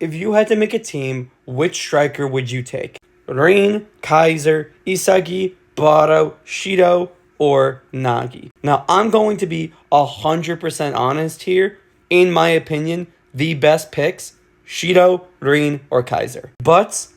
If you had to make a team, which striker would you take? Rin, Kaiser, Isagi, Baro, Shido, or Nagi? Now, I'm going to be 100% honest here. In my opinion, the best picks, Shido, Rin, or Kaiser. But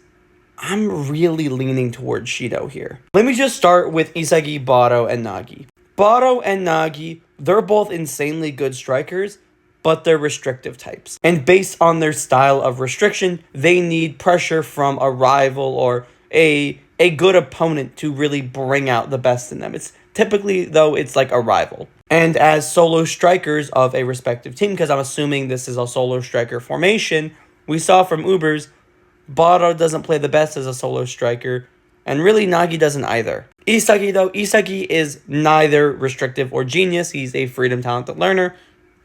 I'm really leaning towards Shido here. Let me just start with Isagi, Baro, and Nagi. Baro and Nagi, they're both insanely good strikers, but they're restrictive types. And based on their style of restriction, they need pressure from a rival or a good opponent to really bring out the best in them. It's typically, though, it's like a rival. And as solo strikers of a respective team, because I'm assuming this is a solo striker formation, we saw from Ubers, Baro doesn't play the best as a solo striker, and really Nagi doesn't either. Isagi, though, Isagi is neither restrictive or genius. He's a freedom talented learner,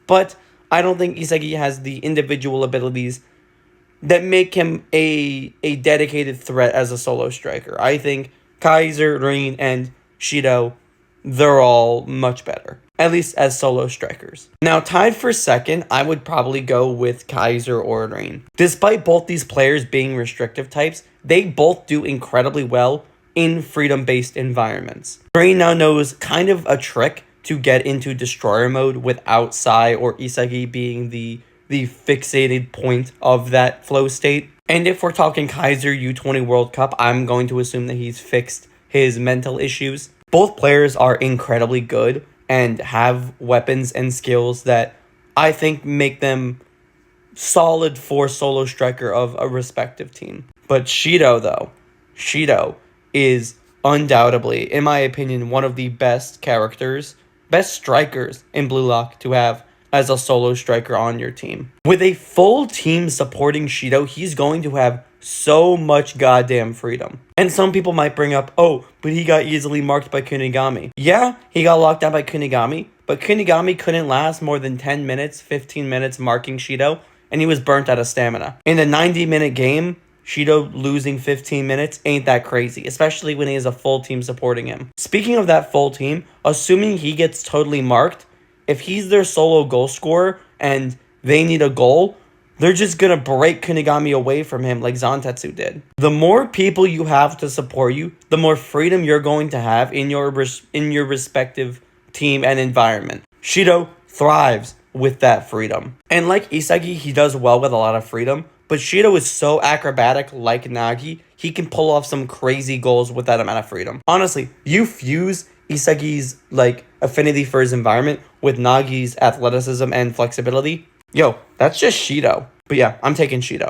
but I don't think Isagi has the individual abilities that make him a dedicated threat as a solo striker. I think Kaiser, Rin, and Shido, they're all much better, at least as solo strikers. Now, tied for second, I would probably go with Kaiser or Rin. Despite both these players being restrictive types, they both do incredibly well in freedom-based environments. Rin now knows kind of a trick to get into destroyer mode without Sai or Isagi being the fixated point of that flow state. And if we're talking Kaiser U20 World Cup, I'm going to assume that he's fixed his mental issues. Both players are incredibly good and have weapons and skills that I think make them solid for solo striker of a respective team. But Shido, though, Shido is undoubtedly, in my opinion, one of the best strikers in Blue Lock to have as a solo striker on your team. With a full team supporting Shido, he's going to have so much goddamn freedom. And some people might bring up, oh, but he got easily marked by Kunigami. Yeah, he got locked down by Kunigami, but Kunigami couldn't last more than 10 minutes, 15 minutes marking Shido, and he was burnt out of stamina. In a 90-minute game, Shido losing 15 minutes ain't that crazy, especially when he has a full team supporting him. Speaking of that full team, assuming he gets totally marked, if he's their solo goal scorer and they need a goal, they're just going to break Kunigami away from him like Zantetsu did. The more people you have to support you, the more freedom you're going to have in your respective team and environment. Shido thrives with that freedom. And like Isagi, he does well with a lot of freedom, but Shido is so acrobatic like Nagi, he can pull off some crazy goals with that amount of freedom. Honestly, you fuse Isagi's affinity for his environment with Nagi's athleticism and flexibility, yo, that's just Shido. But yeah, I'm taking Shido.